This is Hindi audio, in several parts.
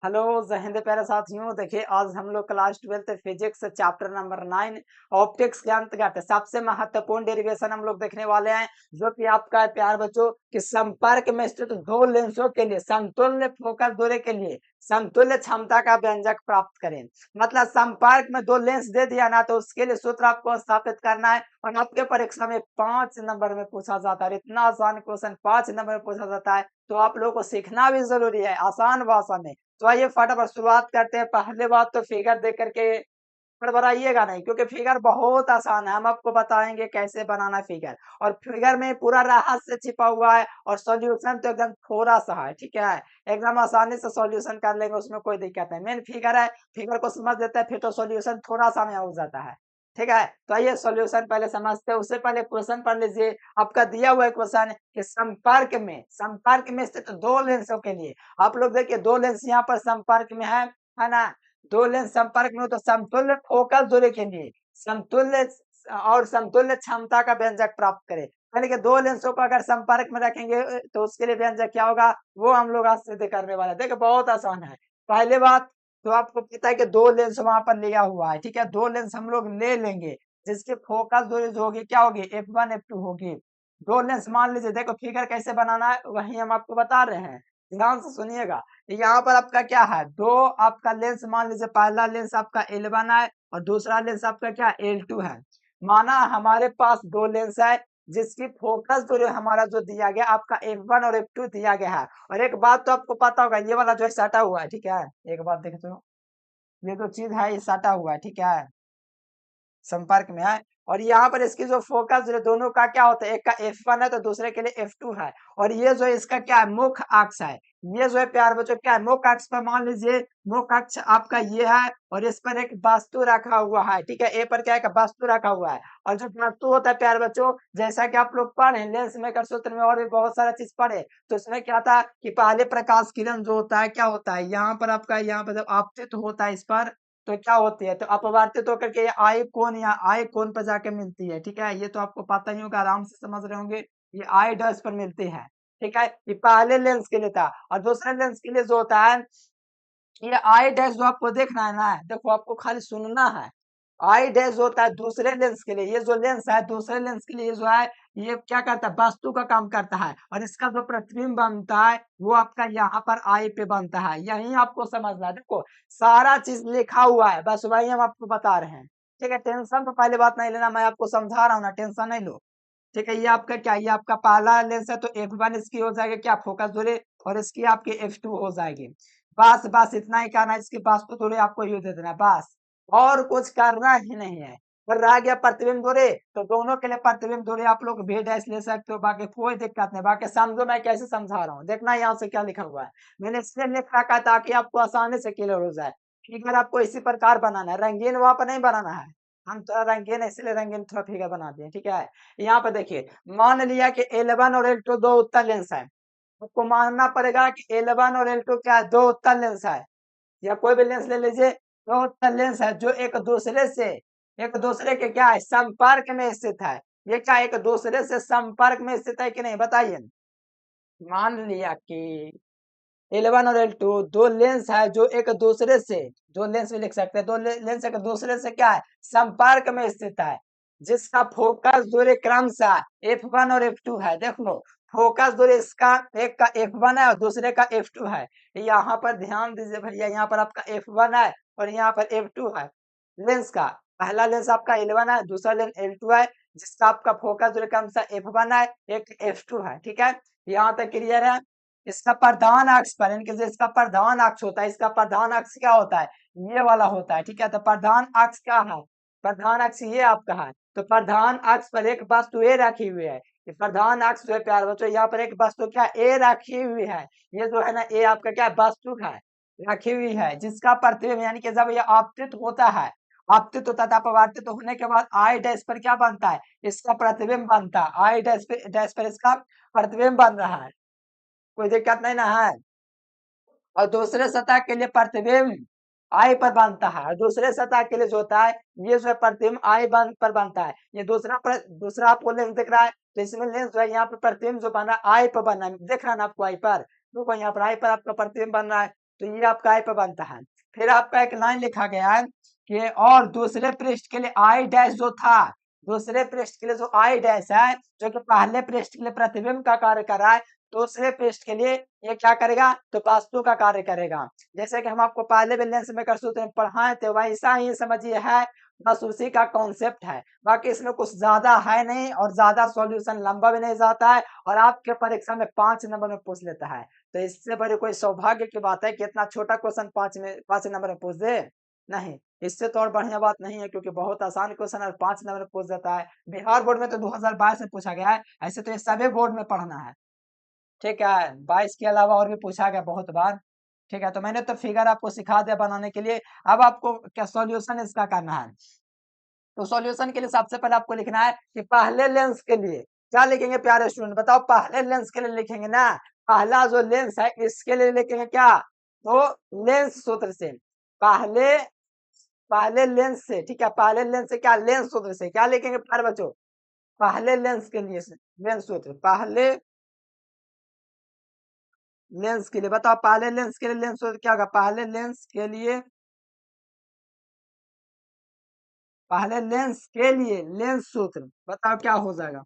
हेलो जय हिंद प्यारे साथियों। देखिए आज हम लोग class 12th physics chapter number 9 optics के अंतर्गत सबसे महत्वपूर्ण डेरिवेशन हम लोग देखने वाले हैं, जो कि आपका है प्यार बच्चों कि संपर्क में स्थित दो लेंसों के लिए समतुल्य फोकस दूरी के लिए समतुल्य क्षमता का व्यंजक प्राप्त करें। मतलब संपर्क में दो लेंस दे दिया ना, तो उसके लिए सूत्र आपको स्थापित करना है और आपके परीक्षा में 5 नंबर में पूछा जाता है। इतना आसान क्वेश्चन 5 नंबर में पूछा जाता है, तो आप लोगों को सीखना भी जरूरी है आसान भाषा में। तो आइए फटाफट शुरुआत करते हैं। पहले बात तो फिगर देख करके गड़बड़ाइएगा नहीं, क्योंकि फिगर बहुत आसान है। हम आपको बताएंगे कैसे बनाना है फिगर, और फिगर में पूरा रहस्य छिपा हुआ है और सॉल्यूशन तो एकदम थोड़ा सा है, ठीक है। एकदम आसानी से सॉल्यूशन कर लेंगे, उसमें कोई दिक्कत नहीं। मेन फिगर है, फिगर को समझ लेते हैं, फिर तो सॉल्यूशन थोड़ा सा में हो जाता है, ठीक है। तो आइए सॉल्यूशन पहले समझते हैं, उससे पहले क्वेश्चन पढ़ लीजिए। आपका दिया हुआ क्वेश्चन कि संपर्क में स्थित दो लेंसों के लिए, आप लोग देखिए दो लेंस यहाँ पर संपर्क में है ना। दो लेंस संपर्क में हो तो समतुल्य फोकस दूरी के लिए समतुल्य और समतुल्य क्षमता का व्यंजक प्राप्त करें। यानी कि दो लेंसों को अगर संपर्क में रखेंगे तो उसके लिए व्यंजक क्या होगा, वो हम लोग आज सिद्ध करने वाले हैं। देखिए बहुत आसान है। पहले बात तो आपको पता है कि दो लेंस वहां पर लिया हुआ है, ठीक है। दो लेंस हम लोग ले लेंगे, जिसकी फोकस दूरी जो होगी क्या होगी, f1 f2 होगी। दो लेंस मान लीजिए, देखो फिगर कैसे बनाना है वही हम आपको बता रहे हैं, ध्यान से सुनिएगा। यहाँ पर आपका क्या है, दो आपका लेंस मान लीजिए, पहला लेंस आपका L1 है और दूसरा लेंस आपका क्या L2 है। माना हमारे पास दो लेंस है, जिसकी फोकस दूरी हमारा जो दिया गया आपका f1 और f2 दिया गया है। और एक बात तो आपको पता होगा, ये वाला जो है सटा हुआ है, ठीक है। एक बात देखते हो, ये जो चीज है ये सटा हुआ है, ठीक है, संपर्क में है। और यहाँ पर इसकी जो फोकस जो दोनों का क्या होता है, एक का f1 है तो दूसरे के लिए f2 है। और ये जो इसका क्या है, मुख्य अक्ष है। ये जो है प्यार बच्चों क्या है, मुख्य अक्ष पर मान लीजिए मुख्य अक्ष आपका ये है, और इस पर एक वस्तु रखा हुआ है, ठीक है। ए पर क्या है, वस्तु रखा हुआ है। और जो वस्तु होता है प्यार बच्चों, जैसा कि आप लोग पढ़े लेंस मेकर सूत्र में और भी बहुत सारा चीज पढ़े, तो इसमें क्या था कि पहले प्रकाश किरण जो होता है क्या होता है, यहाँ पर आपका यहाँ पर जब आपतित होता है इस पर, तो क्या होती है, तो अपवर्तित होकर के ये आई कोण या आई कोण पर जाके मिलती है, ठीक है। ये तो आपको पता ही होगा, आराम से समझ रहे होंगे। ये आई डैश पर मिलती है, ठीक है। ये पहले लेंस के लिए था। और दूसरे लेंस के लिए जो होता है, ये आई डैश जो आपको देखना है ना, देखो आपको खाली सुनना है। आई डैश होता है दूसरे लेंस के लिए, ये जो लेंस है दूसरे लेंस के लिए जो है, ये क्या करता है, वस्तु का काम करता है। और इसका जो प्रतिबिंब बनता है वो आपका यहाँ पर आई पे बनता है। यही आपको समझना है। देखो सारा चीज लिखा हुआ है, बस वही हम आपको बता रहे हैं, ठीक है। टेंशन तो पहले बात नहीं लेना, मैं आपको समझा रहा हूँ ना, टेंशन नहीं लो, ठीक है। ये आपका क्या, ये आपका पहला लेंस है तो f1 इसकी हो जाएगी क्या, फोकस दूरी, और इसकी आपकी f2 हो जाएगी। बस बस इतना ही करना है, इसके पास तो थोड़े आपको यूज दे देना है, बस और कुछ करना ही नहीं है। और रह गया प्रतिबिंब दूरी, तो दोनों के लिए प्रतिबिंब दूरी आप लोग भी डैश ले सकते हो, बाकी कोई दिक्कत नहीं। बाकी समझो मैं कैसे समझा रहा हूँ, देखना यहाँ से क्या लिखा हुआ है। मैंने इसलिए लिख रखा है ताकि आपको आसानी से क्लियर हो जाए। फिगर आपको इसी प्रकार बनाना है, रंगीन वहां पर नहीं बनाना है। हम थोड़ा रंगीन है, इसलिए रंगीन थोड़ा फिगर बना दिए, ठीक है। यहाँ पर देखिए, मान लिया कि L1 और L2 दो उत्तल लेंस है। आपको मानना पड़ेगा कि L1 और L2 क्या है, दो उत्तल लेंस है। या कोई भी लेंस ले लीजिए, दो उत्तल लेंस है जो एक दूसरे के क्या है, संपर्क में स्थित है। ये क्या एक दूसरे से संपर्क में स्थित है कि नहीं, बताइए। मान लिया कि L1 और L2 दो लेंस है जो एक दूसरे से, दो लेंस भी लिख सकते हैं, दो लेंस एक दूसरे से क्या है, संपर्क में स्थित है, जिसका फोकस दूरी क्रमशः f1 और f2 है। देख लो फोकस दूरी इसका एक का f1 है और दूसरे का f2 है। यहाँ पर ध्यान दीजिए भैया, यहाँ पर आपका f1 है और यहाँ पर f2 है। लेंस का पहला लेंस आपका L1 है, दूसरा लेंस L2 है, जिसका आपका फोकस दूरी क्रमशः f1 है, एक f2 है, ठीक है। यहाँ तक क्लियर है। इसका प्रधान अक्ष पर, इनके जो इसका प्रधान अक्ष होता है, इसका प्रधान अक्ष क्या होता है, ये वाला होता है, ठीक है। तो प्रधान अक्ष क्या है, प्रधान अक्ष ये आपका है। तो प्रधान अक्ष पर एक वस्तु ए रखी हुई है। ये प्रधान अक्ष जो है प्यार बच्चों, यहाँ पर एक वस्तु क्या ए रखी हुई है। ये जो है ना ए आपका क्या वस्तु है, रखी हुई है, जिसका प्रतिबिंब यानी कि जब ये आपतित होता है, आपतित होता था, अपवर्तित होने के बाद आई डैश पर क्या बनता है, इसका प्रतिबिंब बनता है। आई डैश पर इसका प्रतिबिंब बन रहा है, कोई दिक्कत नहीं ना है। और दूसरे सतह के लिए प्रतिबिंब आई पर बनता है, और दूसरे सतह के लिए जो होता है ये जो है प्रतिबिंब आई पर बनता है। ये दूसरा आपको लेंस दिख रहा है, तो इसमें लेंस जो है यहाँ पर प्रतिबिंब जो बना आई पर बना है, देख रहा है ना आपको आई पर, देखो यहाँ पर आई पर आपका प्रतिबिंब बन रहा है। तो ये आपका आई पे बनता है। फिर आपका एक लाइन लिखा गया है कि और दूसरे पृष्ठ के लिए आई डैश जो था, दूसरे पृष्ठ के लिए जो आई डैश है जो कि पहले पृष्ठ के लिए प्रतिबिंब का कार्य कर रहा है, दूसरे पृष्ठ के लिए ये क्या करेगा, तो वास्तु का कार्य करेगा। जैसे कि हम आपको पहले भी लेंस में कर सूत्र में पढ़ाए थे, वैसा ही समझिए है, बस उसी का कॉन्सेप्ट है। बाकी इसमें कुछ ज्यादा है नहीं और ज्यादा सॉल्यूशन लंबा भी नहीं जाता है और आपके परीक्षा में 5 नंबर में पूछ लेता है। तो इससे बड़ी कोई सौभाग्य की बात है कि इतना छोटा क्वेश्चन 5 नंबर में पूछ दे, नहीं, इससे तो और बढ़िया बात नहीं है, क्योंकि बहुत आसान क्वेश्चन और 5 नंबर में पूछ देता है। बिहार बोर्ड में तो 2022 में पूछा गया है, ऐसे तो ये सभी बोर्ड में पढ़ना है। ठीक है, 22 के अलावा और भी पूछा गया बहुत बार। ठीक है, तो मैंने तो फिगर आपको सिखा दिया बनाने के लिए। अब आपको क्या सॉल्यूशन इसका करना है। तो सॉल्यूशन के लिए सबसे पहले आपको लिखना है कि पहले लेंस के लिए क्या लिखेंगे प्यारे स्टूडेंट, बताओ। पहले लेंस के लिए लिखेंगे ना, पहला जो लेंस है इसके लिए लिखेंगे क्या, तो लेंस सूत्र से। पहले पहले लेंस से, ठीक है, पहले लेंस से क्या, लेंस सूत्र से क्या लिखेंगे प्यारे बच्चों, पहले लेंस के लिए लेंस सूत्र, पहले लेंस के लिए। बताओ पहले लेंस के लिए लेंस सूत्र क्या होगा, पहले लेंस के लिए, पहले लेंस के लिए लेंस सूत्र बताओ क्या हो जाएगा।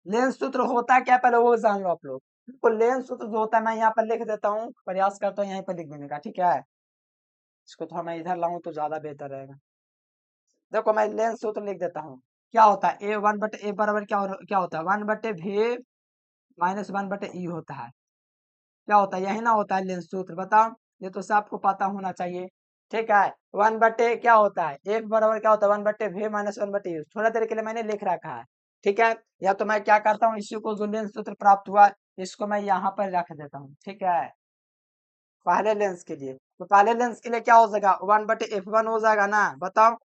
लेंस सूत्र होता क्या पहले वो जान लो आप लोग। तो लेंस सूत्र जो होता है मैं यहाँ पर लिख देता हूँ, प्रयास करता हूँ यहीं पर लिख देने का, ठीक है। इसको थोड़ा मैं इधर लाऊं तो ज्यादा बेहतर रहेगा। देखो मैं लेंस सूत्र लिख देता हूँ। क्या होता है, ए 1/, ए बराबर क्या होता है, 1/v माइनस 1/e होता है। क्या होता है, यही ना होता है लेंस सूत्र, बताओ। ये तो सबको पता होना चाहिए। ठीक है, 1/, क्या होता है, एक बराबर क्या होता है, 1/v माइनस 1/u। थोड़ा देर के लिए मैंने लिख रखा है, ठीक है। या तो मैं क्या करता हूँ, इसी को जो लेंस सूत्र प्राप्त हुआ इसको मैं यहाँ पर रख देता हूँ, ठीक है, पहले लेंस के लिए। तो पहले लेंस के लिए क्या हो जाएगा, 1/f1 हो जाएगा ना, बताओ।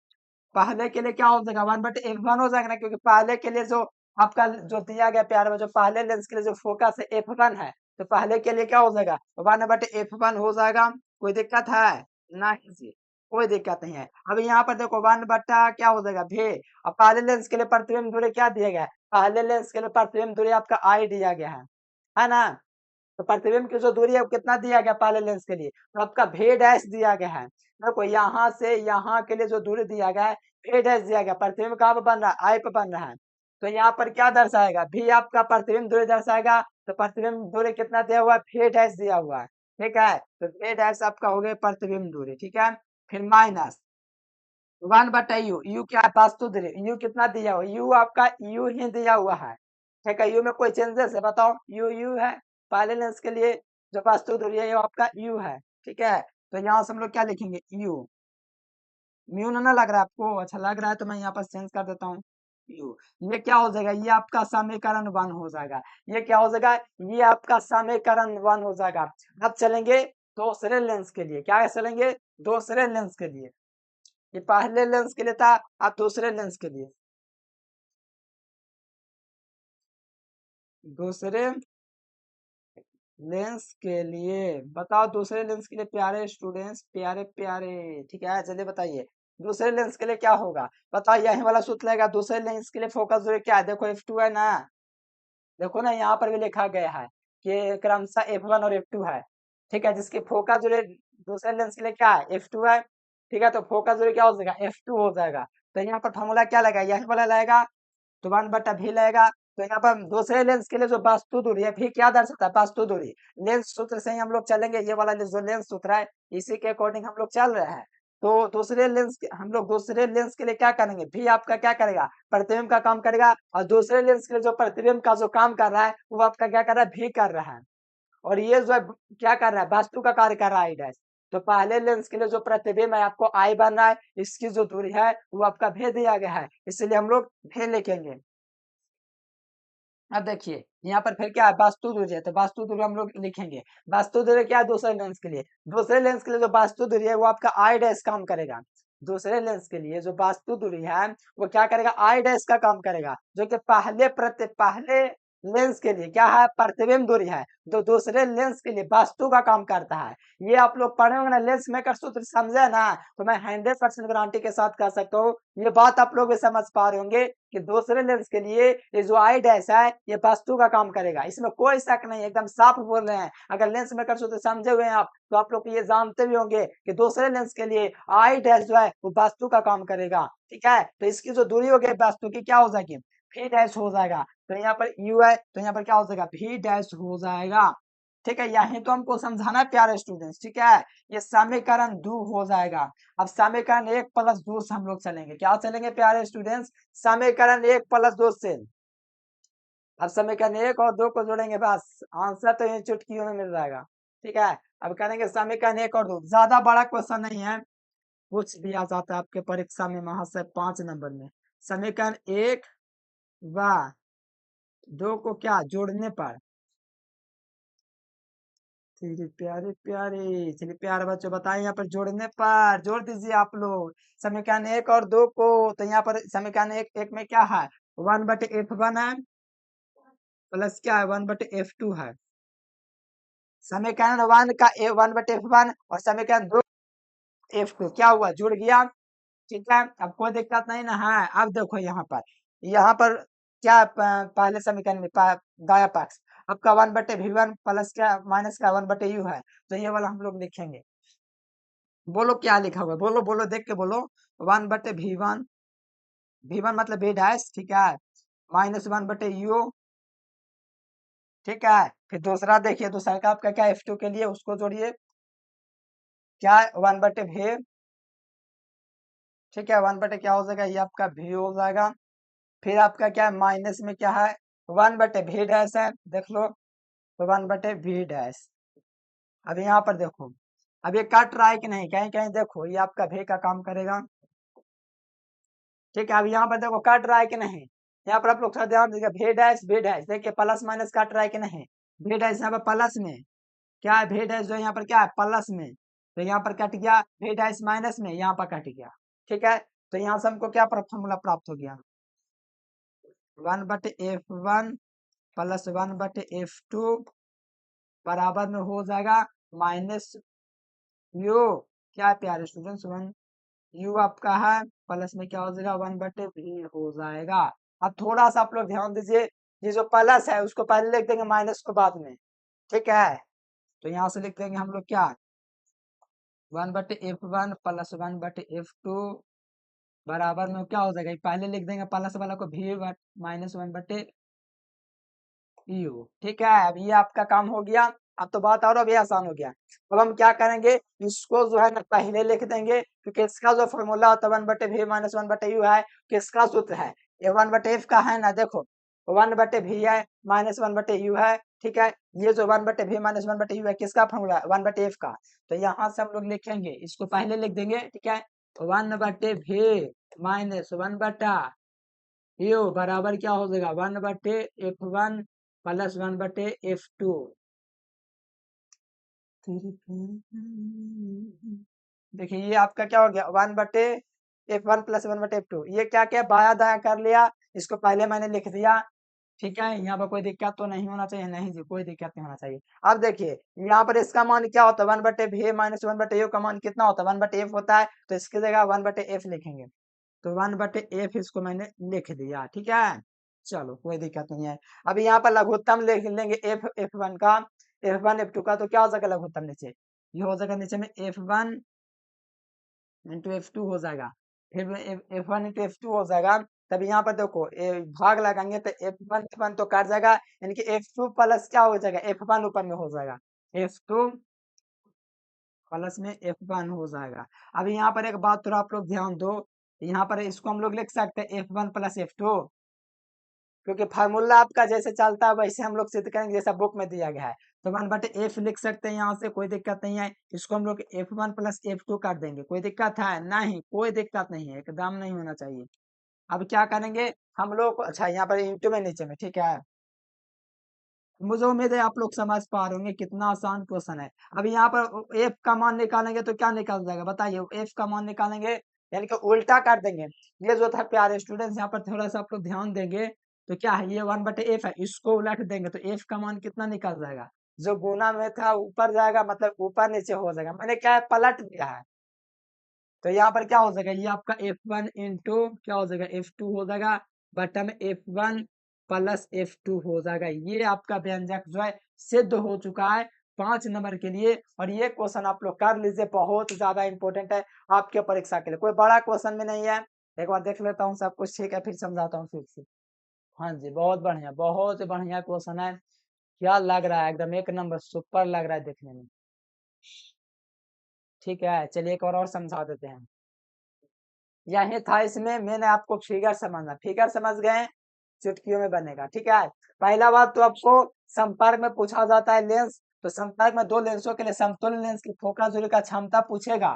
पहले के लिए क्या हो जाएगा, 1/f1 हो जाएगा ना, क्योंकि पहले के लिए जो आपका जो दिया गया प्यार में, जो पहले लेंस के लिए जो फोकस है f1 है, तो पहले के लिए क्या हो जाएगा, 1/f1 हो जाएगा। कोई दिक्कत है, नहीं जी, कोई दिक्कत नहीं है। अब यहाँ पर देखो 1/, क्या हो जाएगा, भे। अब पहले लेंस के लिए प्रतिबिंब दूरी क्या दिया गया है, पहले लेंस के लिए प्रतिबिंब दूरी आपका आई दिया गया है ना। तो प्रतिबिंब की जो दूरी है वो कितना दिया गया पहले लेंस के लिए, तो आपका v डैश दिया गया है। देखो यहाँ से यहाँ के लिए जो दूरी दिया गया है v डैश दिया गया, प्रतिबिंब कहाँ पे बन रहा है, आई पे बन रहा है। तो यहाँ पर क्या दर्शाएगा, v आपका प्रतिबिंब दूरी दर्शाएगा, तो प्रतिबिंब दूरी कितना दिया हुआ है, v डैश दिया हुआ है, ठीक है। तो v डैश आपका हो गया प्रतिबिंब दूरी, ठीक है। फिर माइनस 1/u, यू क्या है, वास्तु दूरी, यू कितना दिया हुआ, यू आपका यू ही दिया हुआ है, ठीक है। यू में कोई चेंजेस है, बताओ, यू है पहले लेंस के लिए जो वास्तु दूरी है ये आपका यू है, ठीक है। तो यहाँ से हम लोग क्या लिखेंगे, यू, म्यू ना लग रहा है आपको, अच्छा लग रहा है तो मैं यहाँ पर चेंज कर देता हूँ, यू। ये क्या हो जाएगा, ये आपका समीकरण 1 हो जाएगा। ये क्या हो जाएगा, ये आपका समीकरण 1 हो जाएगा। अब चलेंगे दूसरे लेंस के लिए, क्या चलेंगे, दूसरे लेंस के लिए। ये पहले लेंस के लिए था, अब दूसरे लेंस के लिए, दूसरे लेंस के लिए। बताओ दूसरे लेंस के लिए प्यारे स्टूडेंट्स, प्यारे प्यारे, ठीक है, चलिए बताइए दूसरे लेंस के लिए क्या होगा। बताओ यही वाला सूत्र लगेगा, दूसरे लेंस के लिए फोकस दूरी क्या है, देखो f2 है ना, देखो ना यहाँ पर भी लिखा गया है कि क्रमशः f1 और f2 है, ठीक है। जिसकी फोकस दूरी दूसरे लेंस के लिए क्या है, f2 है, ठीक है। तो फोकस दूरी क्या हो जाएगा, f2 हो जाएगा। तो यहाँ पर फॉर्मूला क्या लगा, यही वाला लगेगा, तो 1/v लगेगा। तो यहाँ पर दूसरे लेंस के लिए जो वास्तु दूरी है, भी क्या दर्शाता है, वास्तु दूरी। लेंस सूत्र से ही हम लोग चलेंगे, ये वाला जो लेंस सूत्र है इसी के अकॉर्डिंग हम लोग चल रहे हैं। तो दूसरे लेंस हम लोग दूसरे लेंस के लिए क्या करेंगे, भी आपका क्या करेगा, प्रतिबिंब का काम करेगा, और दूसरे लेंस के लिए जो प्रतिबिंब का जो काम कर रहा है वो आपका क्या कर रहा है, भी कर रहा है। और ये जो है क्या कर रहा है, वास्तु का कार्य कर रहा है, आई डैश। तो पहले लेंस के लिए जो प्रतिबिंब है आपको आई बन रहा है, इसकी जो दूरी है वो आपका भे दिया गया है, इसलिए हम लोग भे लिखेंगे। अब देखिए यहाँ पर फिर क्या है, वास्तु दूरी है, तो वास्तु दूरी हम लोग लिखेंगे। वास्तु दूरी क्या है, दूसरे लेंस के लिए, दूसरे लेंस के लिए जो वास्तु दूरी है वो आपका आई डैश काम करेगा। दूसरे लेंस के लिए जो वास्तु दूरी है वो क्या करेगा, आई डैश का काम करेगा, जो कि पहले लेंस के लिए क्या है, प्रतिबिंब दूरी है, तो दूसरे लेंस के लिए वस्तु का काम करता है। ये आप लोग पढ़े होंगे ना, लेंस मेकर सूत्र समझे ना, तो मैं 100% गारंटी के साथ कह सकता हूँ ये बात आप लोग भी समझ पा रहे होंगे कि दूसरे लेंस के लिए ये जो आई डैश है ये वस्तु का काम करेगा, इसमें कोई शक नहीं, एकदम साफ बोल रहे हैं। अगर लेंस मेकर सूत्र समझे हुए हैं आप, तो आप लोग ये जानते भी होंगे कि दूसरे लेंस के लिए आई डैश जो है वो वस्तु का काम करेगा। ठीक है, तो इसकी जो दूरी होगी वस्तु की क्या हो जाएगी, भी डैश हो जाएगा। तो यहाँ पर यू है, तो यहाँ पर क्या हो जाएगा, भी डैश हो जाएगा। ठीक है, यही तो हमको समझाना है प्यारे स्टूडेंट्स। ठीक है, ये समीकरण 2 हो जाएगा। अब समीकरण 1+2 से हम लोग चलेंगे, क्या चलेंगे प्यारे स्टूडेंट्स, समीकरण 1+2 से। अब समीकरण 1 और 2 को जोड़ेंगे, बस आंसर तो ये चुटकियों में मिल जाएगा। ठीक है, अब करेंगे समीकरण 1 और 2, ज्यादा बड़ा क्वेश्चन नहीं है, पूछ दिया जाता है आपके परीक्षा में महाशय 5 नंबर में। समीकरण 1 व 2 को क्या जोड़ने पर, चलिए प्यारे प्यारे, चलिए प्यारे बच्चों बताएं, यहाँ पर जोड़ने पर जोड़ दीजिए आप लोग समीकरण 1 और 2 को। तो यहाँ पर समीकरण एक में क्या है, 1/f1 है, प्लस क्या है, 1/f2 है। समीकरण 1 का 1/f1 और समीकरण 2 f2 क्या हुआ, जुड़ गया। ठीक है, अब कोई दिक्कत नहीं ना है। अब देखो यहाँ पर क्या पहले समीकरण में दाया पक्ष आपका 1/v1 प्लस क्या माइनस का 1/u है, तो ये वाला हम लोग लिखेंगे। बोलो क्या लिखा हुआ है, बोलो बोलो देख के बोलो, 1/v1, v1 मतलब v डैश, ठीक है, माइनस 1/u। ठीक है, फिर दूसरा देखिए, दूसरा का आपका क्या f2 के लिए उसको जोड़िए, क्या 1/v। ठीक है, 1/ क्या हो जाएगा, ये आपका v हो जाएगा। फिर आपका क्या है, माइनस में क्या है, 1/v डैश है, देख लो, तो 1/v डैश। अब यहाँ पर देखो, अब ये कट रहा है कि नहीं, कहीं कहीं देखो ये आपका v का काम करेगा। ठीक है, अब यहाँ पर देखो कट रहा है कि नहीं, यहाँ पर आप लोग थोड़ा ध्यान दीजिएगा, v डैश देखिए प्लस माइनस कट रहा है कि नहीं, v डैश यहाँ पर प्लस में क्या है, v डैश जो यहाँ पर क्या है प्लस में, तो यहाँ पर कट गया, v डैश माइनस में यहाँ पर कट गया। ठीक है, तो यहाँ से हमको क्या फॉर्मूला प्राप्त हो गया, 1/f1 प्लस 1/f2 बराबर में हो जाएगा माइनस यू, क्या है प्यारे स्टूडेंट्स, 1 यू आपका है, प्लस में क्या हो जाएगा, 1/v हो जाएगा। अब थोड़ा सा आप लोग ध्यान दीजिए, ये जो प्लस है उसको पहले लिख देंगे, माइनस को बाद में। ठीक है, तो यहाँ से लिख देंगे हम लोग क्या, 1/f1 प्लस 1/f2 बराबर में क्या हो जाएगा, पहले लिख देंगे प्लस वाला को v माइनस 1/u। ठीक है, अब ये आपका काम हो गया। अब तो बात और भी आसान हो गया। अब हम क्या करेंगे, इसको जो है ना पहले लिख देंगे, क्योंकि इसका जो फॉर्मूला होता है 1/v माइनस 1/u है, किसका सूत्र है, ये 1/f का है ना, देखो 1/v है माइनस 1/u है। ठीक है, ये जो 1/v माइनस 1/u है किसका फॉर्मूला है, 1/f का। तो यहाँ से हम लोग लिखेंगे, इसको पहले लिख देंगे। ठीक है, 1/v माइनस 1/u बराबर क्या हो जाएगा, 1/f1 प्लस 1/f2। देखिए ये आपका क्या हो गया, 1/f1 प्लस 1/f2, ये क्या क्या बाया दाया कर लिया, इसको पहले मैंने लिख दिया। ठीक है, यहाँ पर कोई दिक्कत तो नहीं होना चाहिए, नहीं जी कोई दिक्कत नहीं होना चाहिए। अब देखिए यहाँ पर इसका मान क्या होता है, 1/v माइनस 1/u का मान कितना होता है, 1/f होता है, तो इसकी जगह 1/f लिखेंगे, तो 1/f इसको मैंने लिख दिया। ठीक है, चलो कोई दिक्कत नहीं है। अभी यहाँ पर लघुत्तम लिख लेंगे f1 का, f1 f2 का, तो क्या हो जाएगा लघुत्तम नीचे, ये हो जाएगा नीचे में f1 इंटू f2 हो जाएगा, फिर f1 इंटू f2 हो जाएगा। तब यहाँ पर देखो भाग लगाएंगे तो f1 तो काट जाएगा, यानी कि f2 प्लस क्या हो जाएगा, f1 ऊपर में हो जाएगा, f2 प्लस में f1 हो जाएगा। अब यहाँ पर एक बात थोड़ा आप लोग ध्यान दो, यहाँ पर इसको हम लोग लिख सकते हैं f1 प्लस f2, क्योंकि फार्मूला आपका जैसे चलता है वैसे हम लोग सिद्ध करेंगे, जैसा बुक में दिया गया है। तो 1/f लिख सकते हैं यहाँ से, कोई दिक्कत नहीं है। इसको हम लोग f1 प्लस f2 काट देंगे, कोई दिक्कत है नहीं, कोई दिक्कत नहीं है, एकदम नहीं होना चाहिए। अब क्या करेंगे हम लोग, अच्छा यहाँ पर इंटू में नीचे में, ठीक है, मुझे उम्मीद है आप लोग समझ पा रहे होंगे कितना आसान क्वेश्चन है। अब यहाँ पर f का मान निकालेंगे तो क्या निकल जाएगा बताइए, f का मान निकालेंगे यानी कि उल्टा कर देंगे। ये जो था प्यारे स्टूडेंट्स, यहाँ पर थोड़ा सा आप लोग ध्यान देंगे तो क्या है ये 1/f है, इसको उलट देंगे तो f का मान कितना निकल जाएगा, जो गुना में था ऊपर जाएगा, मतलब ऊपर नीचे हो जाएगा, मैंने क्या है पलट दिया है। तो यहाँ पर क्या हो जाएगा, ये आपका f1 इंटू क्या हो जाएगा f2 हो जाएगा, बटा में f1 प्लस f2 हो जाएगा। ये आपका व्यंजक जो है सिद्ध हो चुका है 5 नंबर के लिए। और ये क्वेश्चन आप लोग कर लीजिए, बहुत ज्यादा इंपॉर्टेंट है आपके परीक्षा के लिए, कोई बड़ा क्वेश्चन भी नहीं है। एक बार देख लेता हूँ सब कुछ ठीक है, फिर समझाता हूँ फिर से। हाँ जी, बहुत बढ़िया क्वेश्चन है। क्या लग रहा है, एकदम एक नंबर सुपर लग रहा है देखने में। ठीक है, चलिए एक और समझा देते हैं। यही था, इसमें मैंने आपको फिगर समझना, फिगर समझ गए, चुटकियों में बनेगा। ठीक है, पहला बात तो आपको संपर्क में पूछा जाता है लेंस, तो संपर्क में दो लेंसों के लिए समतुल्य लेंस की फोकस दूरी का क्षमता पूछेगा,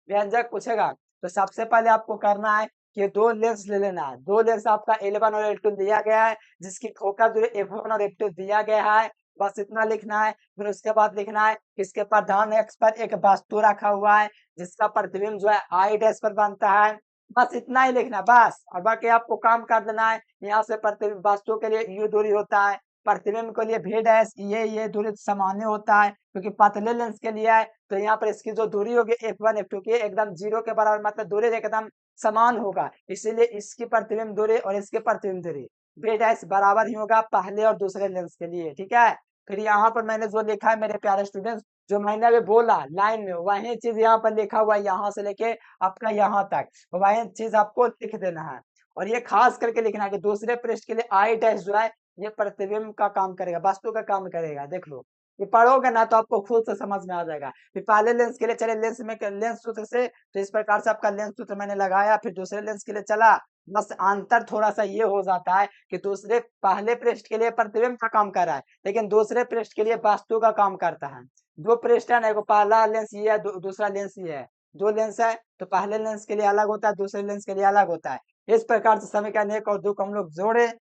व्यंजक पूछेगा। तो सबसे पहले आपको करना है कि दो लेंस ले लेना है। दो लेंस आपका L1 और L2 दिया गया है, जिसकी फोकस दूरी f1 और f2 दिया गया है, बस इतना लिखना है। फिर उसके बाद लिखना है इसके प्रधान अक्ष पर एक वस्तु रखा हुआ है, जिसका प्रतिबिंब जो है I डैश पर बनता है, बस इतना ही लिखना बस। और बाकी आपको काम कर देना है। यहाँ से प्रतिबिंब वस्तु के लिए यू दूरी होता है, प्रतिबिंब के लिए भी डैश ये दूरी सामान्य होता है, क्योंकि पतले लेंस के लिए है। तो यहाँ पर इसकी जो दूरी होगी f1 f2 की एकदम 0 के बराबर, मतलब दूरी एकदम समान होगा, इसीलिए इसकी प्रतिबिंब दूरी और इसके प्रतिबिंब दूरी भी डैश बराबर ही होगा पहले और दूसरे लेंस के लिए। ठीक है, फिर यहाँ पर मैंने जो लिखा है मेरे प्यारे स्टूडेंट्स, जो मैंने अभी बोला लाइन में, वही चीज यहाँ पर लिखा हुआ है, यहाँ से लेके आपका यहाँ तक वही चीज आपको लिख देना है। और ये खास करके लिखना है कि दूसरे पृष्ठ के लिए आई डैश जो है ये प्रतिबिंब का काम करेगा, वस्तु का काम करेगा। देख लो, ये पढ़ोगे ना तो आपको खुद से समझ में आ जाएगा। फिर पहले लेंस के लिए चले, लेंस में लेंस सूत्र से, तो इस प्रकार से आपका लेंस सूत्र मैंने लगाया। फिर दूसरे लेंस के लिए चला, बस अंतर थोड़ा सा ये हो जाता है कि दूसरे पहले पृष्ठ के लिए प्रतिबिंब का काम कर रहा है, लेकिन दूसरे पृष्ठ के लिए वस्तु का काम करता है। दो पृष्ठ है ना, एक पहला लेंस ये है, दूसरा लेंस ये है, दो लेंस है, तो पहले लेंस के लिए अलग होता है, दूसरे लेंस के लिए अलग होता है। इस प्रकार से समीकरण 1 और 2 को हम लोग जोड़े,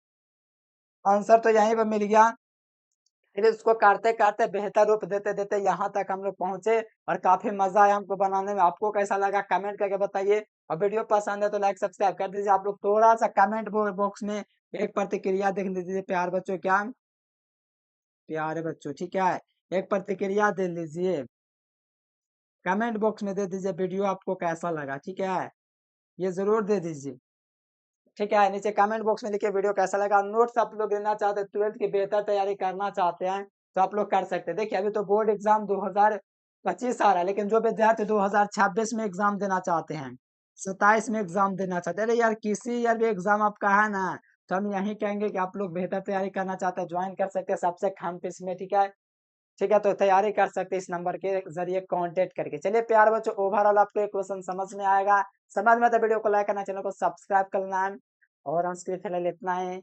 आंसर तो यहीं पर मिल गया। फिर इसको काटते काटते बेहतर रूप देते देते यहाँ तक हम लोग पहुंचे, और काफी मजा आया हमको बनाने में। आपको कैसा लगा कमेंट करके बताइए, और वीडियो पसंद है तो लाइक सब्सक्राइब कर दीजिए। आप लोग थोड़ा सा कमेंट बॉक्स में एक प्रतिक्रिया देख लीजिए, प्यार बच्चों, क्या प्यारे बच्चों, ठीक है, एक प्रतिक्रिया दे लीजिए, कमेंट बॉक्स में दे दीजिए वीडियो आपको कैसा लगा। ठीक है, ये जरूर दे दीजिए। ठीक है, नीचे कमेंट बॉक्स में लिखिए वीडियो कैसा लगा। नोट्स आप लोग लेना चाहते हैं, 12th की बेहतर तैयारी करना चाहते हैं, तो आप लोग कर सकते हैं। देखिए अभी तो बोर्ड एग्जाम 2025 आ रहा है, लेकिन जो विद्यार्थी 2026 में एग्जाम देना चाहते हैं, 27 में एग्जाम देना चाहते हैं, अरे यार किसी ईयर भी एग्जाम आपका है ना, तो हम यही कहेंगे कि आप लोग बेहतर तैयारी करना चाहते हैं, ज्वाइन कर सकते हैं सबसे कम फीस में। ठीक है, ठीक है, तो तैयारी कर सकते हैं इस नंबर के जरिए कांटेक्ट करके। चलिए प्यार बच्चों, ओवरऑल आपको एक क्वेश्चन समझ में आएगा, समझ में तो वीडियो को लाइक करना, चैनल को सब्सक्राइब करना है। और आज के लिए फिलहाल इतना है,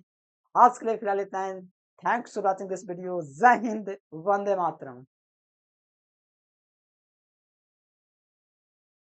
आज के लिए फिलहाल इतना है। Thanks for watching this video. जय हिंद, वंदे मातरम।